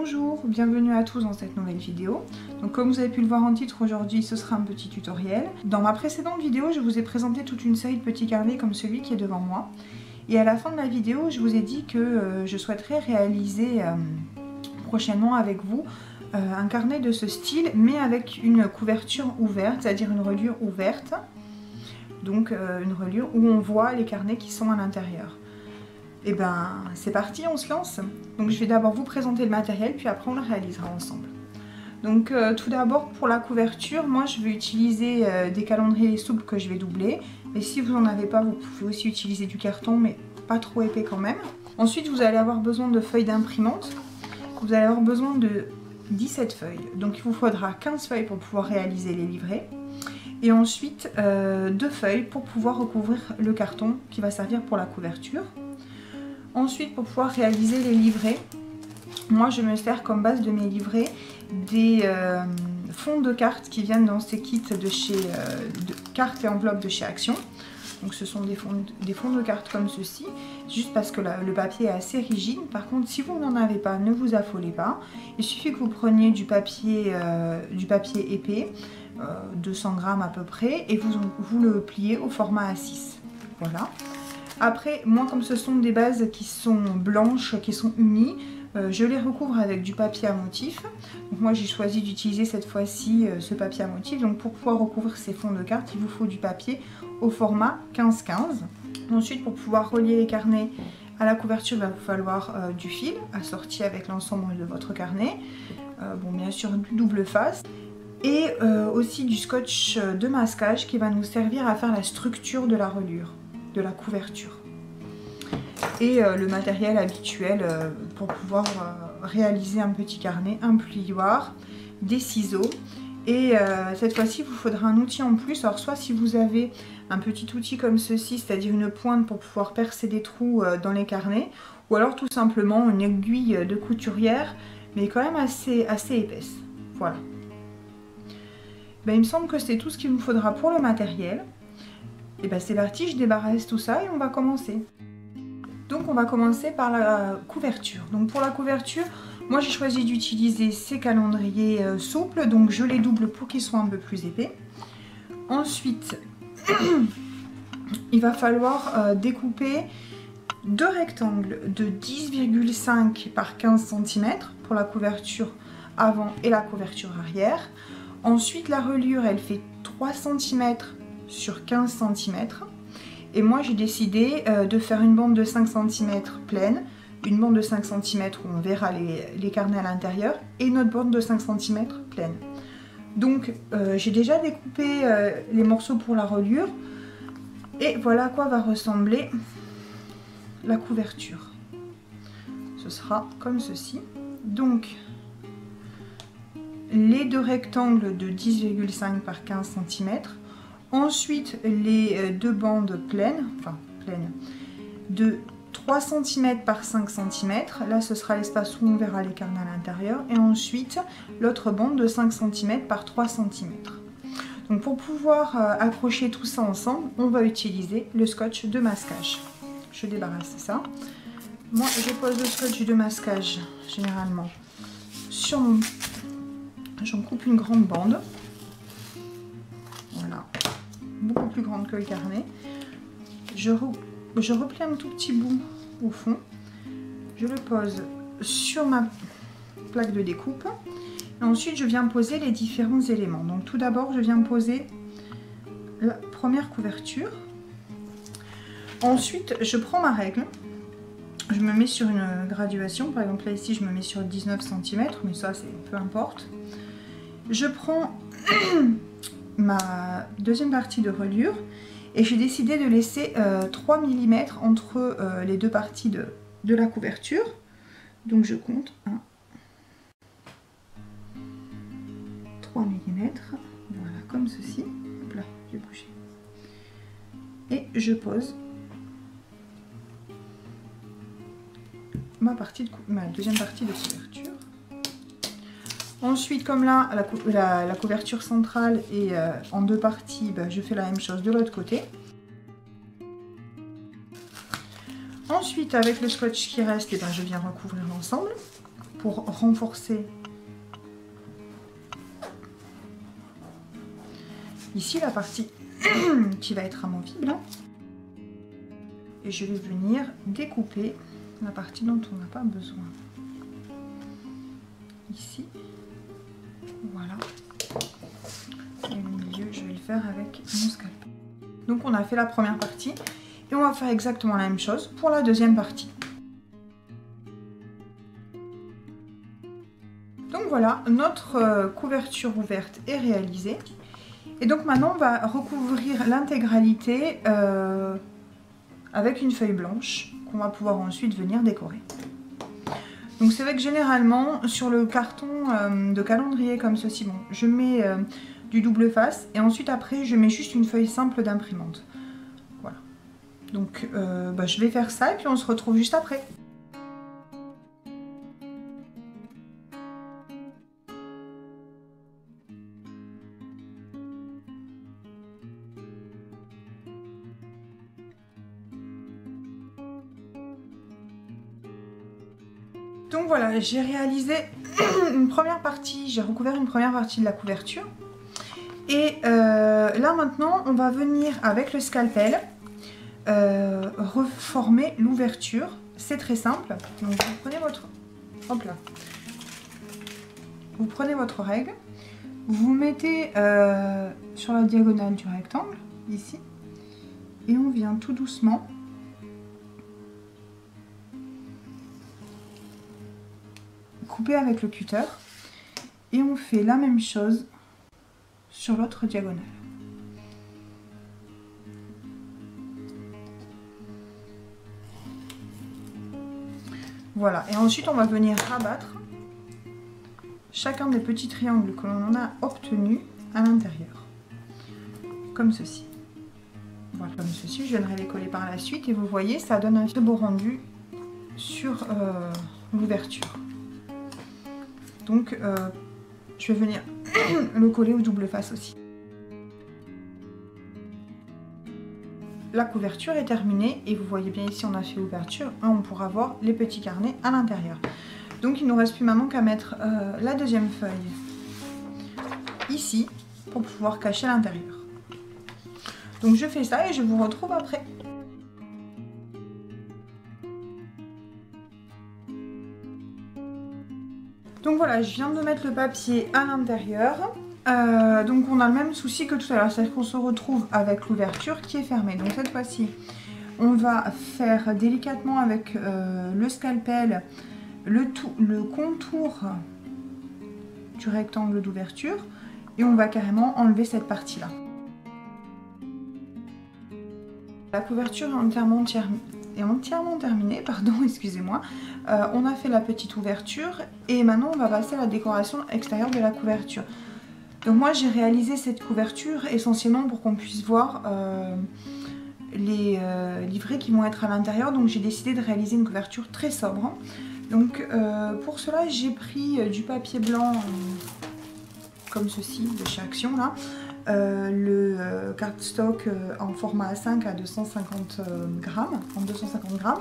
Bonjour, bienvenue à tous dans cette nouvelle vidéo. Donc comme vous avez pu le voir en titre, aujourd'hui ce sera un petit tutoriel. Dans ma précédente vidéo, je vous ai présenté toute une série de petits carnets comme celui qui est devant moi. Et à la fin de la vidéo, je vous ai dit que je souhaiterais réaliser prochainement avec vous un carnet de ce style, mais avec une couverture ouverte, c'est-à-dire une reliure ouverte. Donc une reliure où on voit les carnets qui sont à l'intérieur. Et ben c'est parti, on se lance. Donc je vais d'abord vous présenter le matériel, puis après on le réalisera ensemble. Donc tout d'abord pour la couverture, moi je vais utiliser des calendriers souples que je vais doubler. Mais si vous n'en avez pas, vous pouvez aussi utiliser du carton, mais pas trop épais quand même. Ensuite vous allez avoir besoin de feuilles d'imprimante. Vous allez avoir besoin de 17 feuilles. Donc il vous faudra 15 feuilles pour pouvoir réaliser les livrets. Et ensuite 2 feuilles pour pouvoir recouvrir le carton qui va servir pour la couverture. Ensuite, pour pouvoir réaliser les livrets, moi je me sers comme base de mes livrets des fonds de cartes qui viennent dans ces kits de chez cartes et enveloppes de chez Action. Donc ce sont des fonds de cartes comme ceci, juste parce que le papier est assez rigide. Par contre, si vous n'en avez pas, ne vous affolez pas. Il suffit que vous preniez du papier épais, 200 grammes à peu près, et vous le pliez au format A6. Voilà. Après, moi comme ce sont des bases qui sont blanches, qui sont unies, je les recouvre avec du papier à motif. Donc moi j'ai choisi d'utiliser cette fois-ci ce papier à motif. Donc pour pouvoir recouvrir ces fonds de cartes, il vous faut du papier au format 15-15. Ensuite, pour pouvoir relier les carnets à la couverture, il va vous falloir du fil assorti avec l'ensemble de votre carnet. Bon, bien sûr du double face. Et aussi du scotch de masquage qui va nous servir à faire la structure de la reliure, de la couverture. Et le matériel habituel pour pouvoir réaliser un petit carnet, un plioir, des ciseaux. Et cette fois-ci, il vous faudra un outil en plus. Alors soit si vous avez un petit outil comme ceci, c'est-à-dire une pointe pour pouvoir percer des trous dans les carnets, ou alors tout simplement une aiguille de couturière, mais quand même assez épaisse. Voilà. Ben, il me semble que c'est tout ce qu'il nous faudra pour le matériel. Et ben c'est parti, je débarrasse tout ça et on va commencer. Donc on va commencer par la couverture. Donc pour la couverture, moi j'ai choisi d'utiliser ces calendriers souples, donc je les double pour qu'ils soient un peu plus épais. Ensuite, il va falloir découper 2 rectangles de 10,5 par 15 cm pour la couverture avant et la couverture arrière. Ensuite la reliure elle fait 3 cm sur 15 cm. Et moi j'ai décidé de faire une bande de 5 cm pleine, une bande de 5 cm où on verra les carnets à l'intérieur, et une autre bande de 5 cm pleine. Donc j'ai déjà découpé les morceaux pour la reliure, et voilà à quoi va ressembler la couverture. Ce sera comme ceci. Donc les 2 rectangles de 10,5 par 15 cm. Ensuite, les 2 bandes pleines, de 3 cm par 5 cm. Là, ce sera l'espace où on verra les carnets à l'intérieur. Et ensuite, l'autre bande de 5 cm par 3 cm. Donc, pour pouvoir accrocher tout ça ensemble, on va utiliser le scotch de masquage. Je débarrasse ça. Moi, je pose le scotch de masquage, généralement, sur mon... J'en coupe une grande bande. Voilà. Beaucoup plus grande que le carnet. Je replie un tout petit bout au fond. Je le pose sur ma plaque de découpe. Et ensuite, je viens poser les différents éléments. Donc tout d'abord, je viens poser la première couverture. Ensuite, je prends ma règle. Je me mets sur une graduation. Par exemple, là, ici, je me mets sur 19 cm. Mais ça, c'est peu importe. Je prends... ma deuxième partie de reliure et j'ai décidé de laisser 3 mm entre les deux parties de la couverture. Donc je compte 1, 3 mm, voilà, comme ceci. Hop là, j'ai bougé. Et je pose ma deuxième partie de couverture. Ensuite, comme là, la couverture centrale est en 2 parties, ben, je fais la même chose de l'autre côté. Ensuite, avec le scotch qui reste, ben, je viens recouvrir l'ensemble. pour renforcer ici la partie qui va être amovible. Et je vais venir découper la partie dont on n'a pas besoin. Ici, voilà. Et le milieu, je vais le faire avec mon scalpel. Donc on a fait la première partie et on va faire exactement la même chose pour la deuxième partie. Donc voilà, notre couverture ouverte est réalisée. Et donc maintenant on va recouvrir l'intégralité avec une feuille blanche qu'on va pouvoir ensuite venir décorer. Donc c'est vrai que généralement sur le carton de calendrier comme ceci, bon, je mets du double face et ensuite après je mets juste une feuille simple d'imprimante. Voilà. Donc je vais faire ça et puis on se retrouve juste après. Donc voilà, j'ai réalisé une première partie, j'ai recouvert une première partie de la couverture. Et là maintenant, on va venir avec le scalpel reformer l'ouverture. C'est très simple. Donc vous prenez votre... Hop là. Vous prenez votre règle, vous mettez sur la diagonale du rectangle, ici, et on vient tout doucement couper avec le cutter et on fait la même chose sur l'autre diagonale. Voilà, et ensuite on va venir rabattre chacun des petits triangles que l'on a obtenus à l'intérieur, comme ceci. Voilà, comme ceci, je viendrai les coller par la suite et vous voyez, ça donne un beau rendu sur l'ouverture. Donc je vais venir le coller au double face aussi. La couverture est terminée et vous voyez bien ici on a fait l'ouverture, on pourra voir les petits carnets à l'intérieur. Donc il ne nous reste plus maintenant qu'à mettre la deuxième feuille ici pour pouvoir cacher l'intérieur. Donc je fais ça et je vous retrouve après. Donc voilà, je viens de mettre le papier à l'intérieur. Donc on a le même souci que tout à l'heure, c'est qu'on se retrouve avec l'ouverture qui est fermée. Donc cette fois-ci, on va faire délicatement avec le scalpel le contour du rectangle d'ouverture et on va carrément enlever cette partie-là. La couverture est entièrement terminée, pardon, excusez-moi. On a fait la petite ouverture et maintenant on va passer à la décoration extérieure de la couverture. Donc moi j'ai réalisé cette couverture essentiellement pour qu'on puisse voir les livrets qui vont être à l'intérieur. Donc j'ai décidé de réaliser une couverture très sobre. Donc pour cela j'ai pris du papier blanc comme ceci de chez Action là. Le cardstock en format A5 à 250 grammes, en 250 grammes.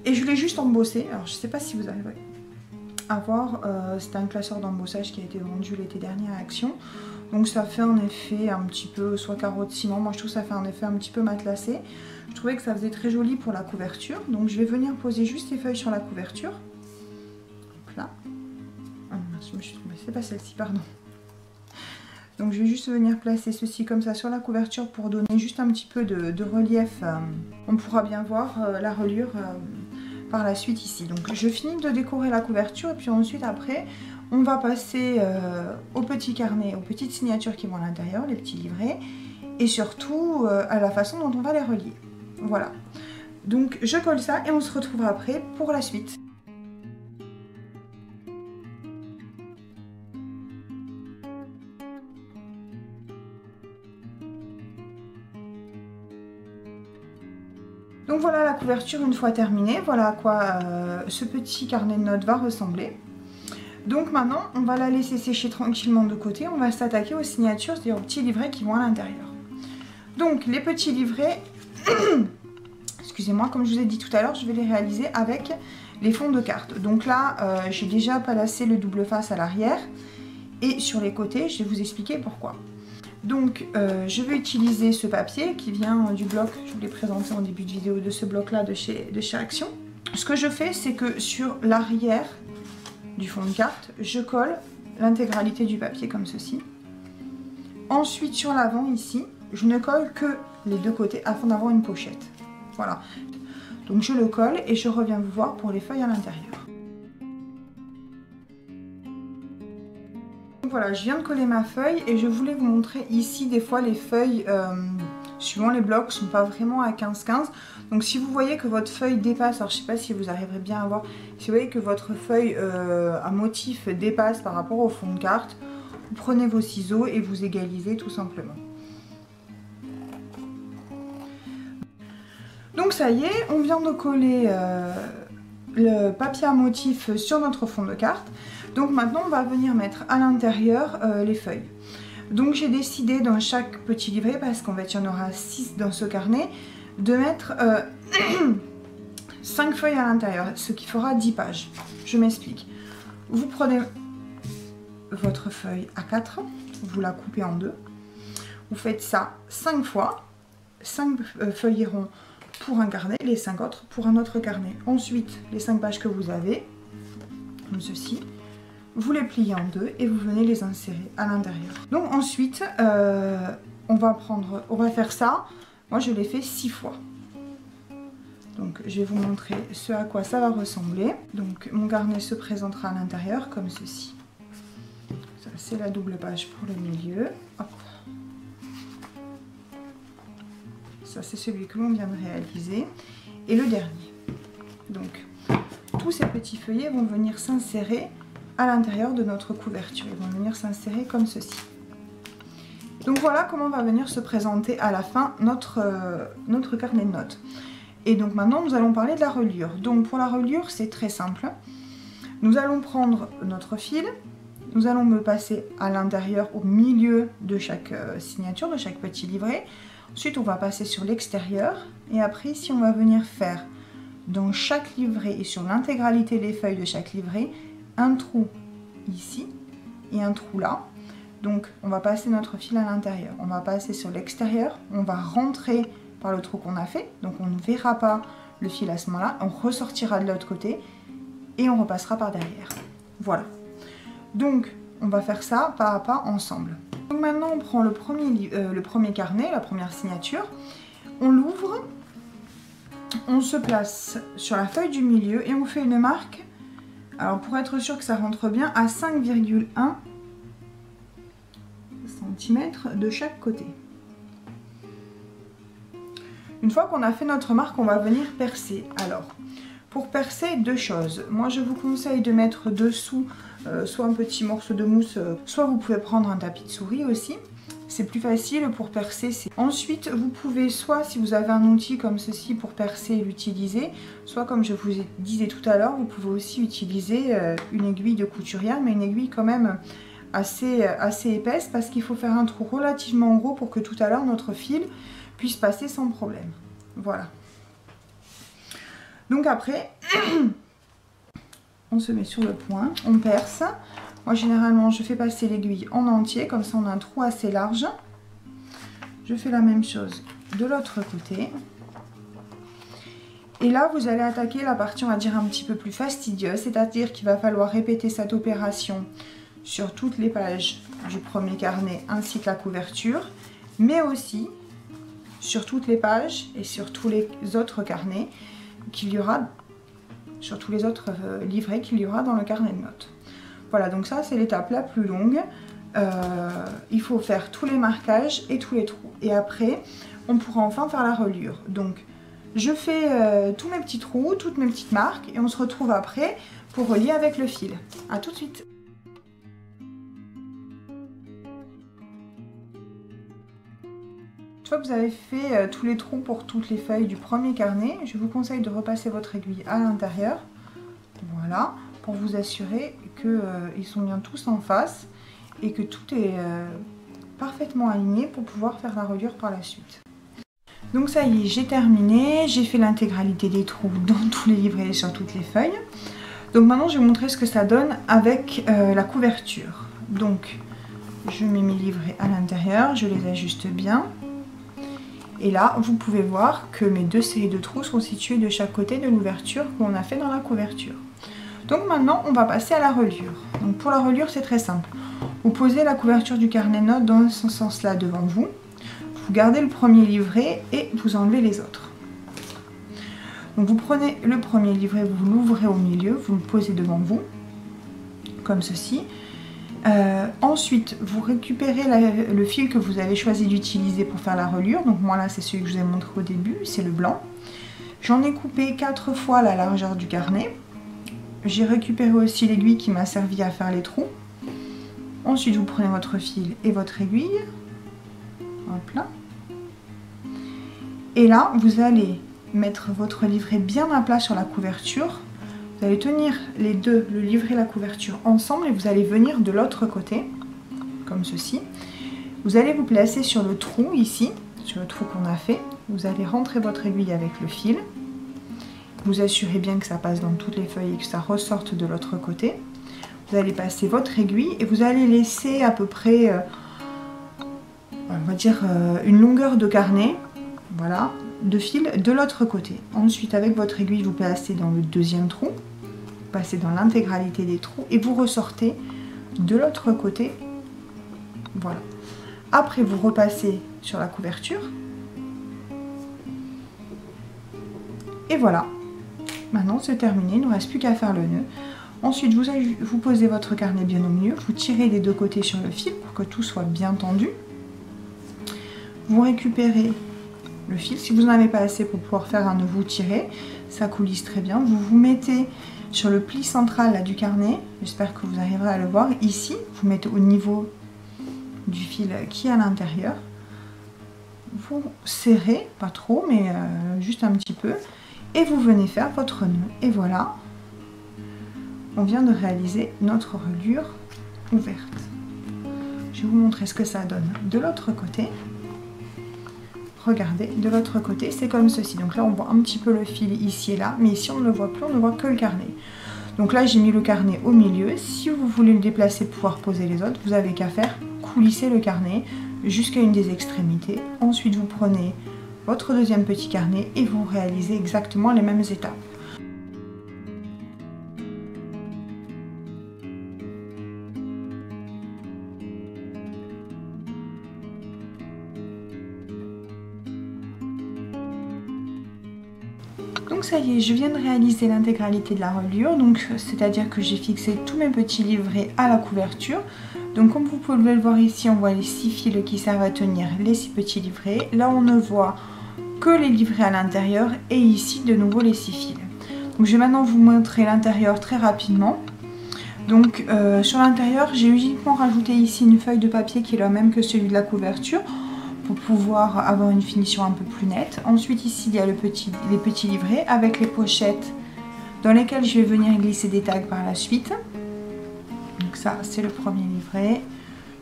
Et je l'ai juste embossé. Alors je sais pas si vous arrivez à voir, c'est un classeur d'embossage qui a été vendu l'été dernier à Action. Donc ça fait un effet un petit peu, soit carreau de ciment, moi je trouve que ça fait un effet un petit peu matelassé. Je trouvais que ça faisait très joli pour la couverture. Donc je vais venir poser juste les feuilles sur la couverture. Hop là. Ah, je me suis trompée, c'est pas celle-ci, pardon. Donc je vais juste venir placer ceci comme ça sur la couverture pour donner juste un petit peu de relief. On pourra bien voir la reliure par la suite ici. Donc je finis de décorer la couverture et puis ensuite après on va passer aux petits carnets, aux petites signatures qui vont à l'intérieur, les petits livrets et surtout à la façon dont on va les relier. Voilà. Donc je colle ça et on se retrouve après pour la suite. Donc voilà la couverture une fois terminée, voilà à quoi ce petit carnet de notes va ressembler. Donc maintenant on va la laisser sécher tranquillement de côté, on va s'attaquer aux signatures, c'est-à-dire aux petits livrets qui vont à l'intérieur. Donc les petits livrets, excusez-moi, comme je vous ai dit tout à l'heure, je vais les réaliser avec les fonds de carte. Donc là, j'ai déjà palassé le double face à l'arrière et sur les côtés, je vais vous expliquer pourquoi. Donc, je vais utiliser ce papier qui vient du bloc, je vous l'ai présenté en début de vidéo, de ce bloc-là de chez Action. Ce que je fais, c'est que sur l'arrière du fond de carte, je colle l'intégralité du papier comme ceci. Ensuite, sur l'avant ici, je ne colle que les deux côtés afin d'avoir une pochette. Voilà. Donc je le colle et je reviens vous voir pour les feuilles à l'intérieur. Voilà, je viens de coller ma feuille et je voulais vous montrer ici des fois les feuilles, suivant les blocs, ne sont pas vraiment à 15-15. Donc si vous voyez que votre feuille dépasse, alors je ne sais pas si vous arriverez bien à voir, si vous voyez que votre feuille à motif dépasse par rapport au fond de carte, vous prenez vos ciseaux et vous égalisez tout simplement. Donc ça y est, on vient de coller le papier à motif sur notre fond de carte. Donc maintenant on va venir mettre à l'intérieur les feuilles. Donc j'ai décidé dans chaque petit livret, parce qu'en fait il y en aura 6 dans ce carnet, de mettre 5 feuilles à l'intérieur, ce qui fera 10 pages. Je m'explique. Vous prenez votre feuille A4, vous la coupez en deux, vous faites ça 5 fois, 5 feuillerons pour un carnet, les 5 autres pour un autre carnet. Ensuite, les 5 pages que vous avez, comme ceci, vous les pliez en deux et vous venez les insérer à l'intérieur. Donc ensuite, on va faire ça. Moi, je l'ai fait 6 fois. Donc, je vais vous montrer ce à quoi ça va ressembler. Donc, mon carnet se présentera à l'intérieur comme ceci. Ça, c'est la double page pour le milieu. Hop. Ça, c'est celui que l'on vient de réaliser. Et le dernier. Donc, tous ces petits feuillets vont venir s'insérer à l'intérieur de notre couverture. Ils vont venir s'insérer comme ceci. Donc voilà comment va venir se présenter à la fin notre carnet de notes. Et donc maintenant nous allons parler de la reliure. Donc pour la reliure c'est très simple. Nous allons prendre notre fil, nous allons me passer à l'intérieur, au milieu de chaque signature, de chaque petit livret. Ensuite on va passer sur l'extérieur et après ici on va venir faire dans chaque livret et sur l'intégralité des feuilles de chaque livret un trou ici et un trou là. Donc on va passer notre fil à l'intérieur, on va passer sur l'extérieur, on va rentrer par le trou qu'on a fait, donc on ne verra pas le fil à ce moment-là, on ressortira de l'autre côté et on repassera par derrière. Voilà. Donc on va faire ça pas à pas ensemble. Donc maintenant on prend le premier carnet, la première signature, on l'ouvre, on se place sur la feuille du milieu et on fait une marque, alors pour être sûr que ça rentre bien, à 5,1 cm de chaque côté. Une fois qu'on a fait notre marque, on va venir percer. Alors, pour percer, deux choses. Moi, je vous conseille de mettre dessous soit un petit morceau de mousse, soit vous pouvez prendre un tapis de souris aussi. C'est plus facile pour percer. Ensuite, vous pouvez soit, si vous avez un outil comme ceci pour percer, l'utiliser, soit comme je vous disais tout à l'heure, vous pouvez aussi utiliser une aiguille de couturière, mais une aiguille quand même assez épaisse parce qu'il faut faire un trou relativement gros pour que tout à l'heure notre fil puisse passer sans problème. Voilà. Donc après, on se met sur le point, on perce. Moi généralement je fais passer l'aiguille en entier, comme ça on a un trou assez large. Je fais la même chose de l'autre côté. Et là vous allez attaquer la partie on va dire un petit peu plus fastidieuse, c'est-à-dire qu'il va falloir répéter cette opération sur toutes les pages du premier carnet ainsi que la couverture, mais aussi sur toutes les pages et sur tous les autres carnets qu'il y aura, sur tous les autres livrets qu'il y aura dans le carnet de notes. Voilà, donc ça c'est l'étape la plus longue. Il faut faire tous les marquages et tous les trous. Et après, on pourra enfin faire la reliure. Donc je fais tous mes petits trous, toutes mes petites marques et on se retrouve après pour relier avec le fil. A tout de suite. Une fois que vous avez fait tous les trous pour toutes les feuilles du premier carnet, je vous conseille de repasser votre aiguille à l'intérieur, voilà, pour vous assurer qu'ils sont bien tous en face et que tout est parfaitement aligné pour pouvoir faire la reliure par la suite. Donc ça y est, j'ai terminé, j'ai fait l'intégralité des trous dans tous les livrets et sur toutes les feuilles. Donc maintenant je vais vous montrer ce que ça donne avec la couverture. Donc je mets mes livrets à l'intérieur, je les ajuste bien. Et là vous pouvez voir que mes deux séries de trous sont situées de chaque côté de l'ouverture qu'on a fait dans la couverture. Donc maintenant on va passer à la reliure. Donc pour la reliure c'est très simple. Vous posez la couverture du carnet notes dans ce sens-là devant vous. Vous gardez le premier livret et vous enlevez les autres. Donc vous prenez le premier livret, vous l'ouvrez au milieu, vous le posez devant vous, comme ceci. Ensuite, vous récupérez le fil que vous avez choisi d'utiliser pour faire la reliure. Donc moi là, c'est celui que je vous ai montré au début, c'est le blanc. J'en ai coupé 4 fois la largeur du carnet. J'ai récupéré aussi l'aiguille qui m'a servi à faire les trous. Ensuite, vous prenez votre fil et votre aiguille. Hop là. Et là, vous allez mettre votre livret bien à plat sur la couverture. Vous allez tenir les deux, le livret et la couverture ensemble et vous allez venir de l'autre côté, comme ceci. Vous allez vous placer sur le trou ici, sur le trou qu'on a fait. Vous allez rentrer votre aiguille avec le fil. Vous assurez bien que ça passe dans toutes les feuilles et que ça ressorte de l'autre côté. Vous allez passer votre aiguille et vous allez laisser à peu près, on va dire, une longueur de carnet, voilà, de fil de l'autre côté. Ensuite, avec votre aiguille, vous placez dans le deuxième trou, vous passez dans l'intégralité des trous et vous ressortez de l'autre côté. Voilà. Après, vous repassez sur la couverture. Et voilà. Maintenant, c'est terminé. Il ne nous reste plus qu'à faire le nœud. Ensuite, vous posez votre carnet bien au milieu. Vous tirez des deux côtés sur le fil pour que tout soit bien tendu. Vous récupérez le fil. Si vous n'en avez pas assez pour pouvoir faire un nœud, vous tirez. Ça coulisse très bien. Vous vous mettez sur le pli central là, du carnet. J'espère que vous arriverez à le voir. Ici, vous mettez au niveau du fil qui est à l'intérieur. Vous serrez, pas trop, mais juste un petit peu. Et vous venez faire votre nœud. Et voilà, on vient de réaliser notre reliure ouverte. Je vais vous montrer ce que ça donne de l'autre côté. Regardez, de l'autre côté, c'est comme ceci. Donc là, on voit un petit peu le fil ici et là, mais ici, on ne le voit plus, on ne voit que le carnet. Donc là, j'ai mis le carnet au milieu. Si vous voulez le déplacer pour pouvoir poser les autres, vous n'avez qu'à faire coulisser le carnet jusqu'à une des extrémités. Ensuite, vous prenez votre deuxième petit carnet et vous réalisez exactement les mêmes étapes. Donc ça y est, je viens de réaliser l'intégralité de la reliure, donc c'est-à-dire que j'ai fixé tous mes petits livrets à la couverture. Donc comme vous pouvez le voir ici, on voit les 6 fils qui servent à tenir les 6 petits livrets. Là on ne voit que les livrets à l'intérieur et ici de nouveau les 6 fils. Donc je vais maintenant vous montrer l'intérieur très rapidement. Donc sur l'intérieur, j'ai uniquement rajouté ici une feuille de papier qui est la même que celui de la couverture, pour pouvoir avoir une finition un peu plus nette. Ensuite ici il y a les petits livrets avec les pochettes dans lesquelles je vais venir glisser des tags par la suite. Donc ça c'est le premier livret,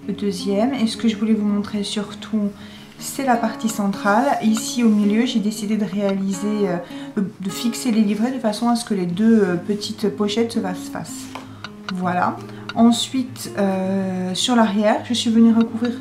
le deuxième, et ce que je voulais vous montrer surtout c'est la partie centrale. Ici au milieu j'ai décidé de réaliser, de fixer les livrets de façon à ce que les deux petites pochettes se fassent face. Voilà. Ensuite sur l'arrière je suis venue recouvrir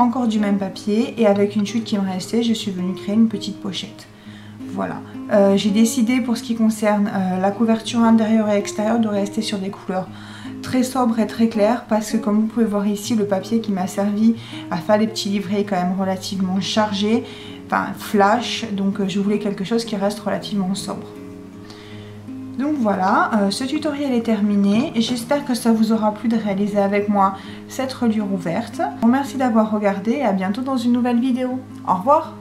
encore du même papier et avec une chute qui me restait, je suis venue créer une petite pochette. Voilà. J'ai décidé pour ce qui concerne la couverture intérieure et extérieure de rester sur des couleurs très sobres et très claires parce que comme vous pouvez voir ici, le papier qui m'a servi à faire les petits livrets est quand même relativement chargé, enfin flash, donc je voulais quelque chose qui reste relativement sobre. Donc voilà, ce tutoriel est terminé. J'espère que ça vous aura plu de réaliser avec moi cette reliure ouverte. Je vous remercie d'avoir regardé et à bientôt dans une nouvelle vidéo. Au revoir!